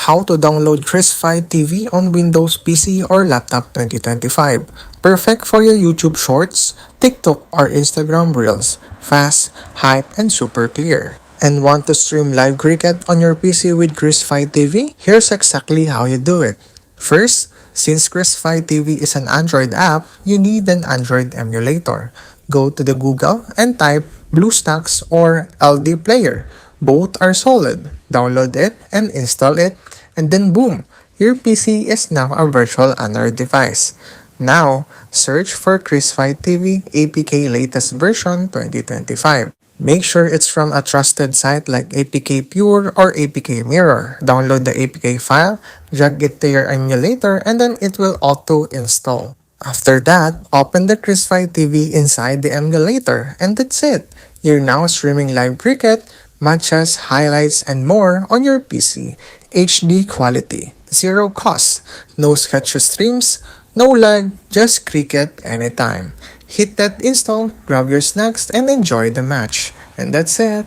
How to download Cricfy TV on Windows PC or laptop 2025. Perfect for your YouTube Shorts, TikTok or Instagram Reels. Fast, hype, and super clear. And want to stream live cricket on your PC with Cricfy TV? Here's exactly how you do it. First, since Cricfy TV is an Android app, you need an Android emulator. Go to the Google and type BlueStacks or LD Player. Both are solid. Download it and install it, and then boom, your PC is now a virtual Android device. Now, search for Cricfy TV APK latest version 2025. Make sure it's from a trusted site like APK Pure or APK Mirror. Download the APK file, drag it to your emulator, and then it will auto-install. After that, open the Cricfy TV inside the emulator, and that's it. You're now streaming live cricket, matches, highlights, and more on your PC. HD quality, zero cost, no sketch streams, no lag, just cricket anytime. Hit that install, grab your snacks, and enjoy the match. And that's it.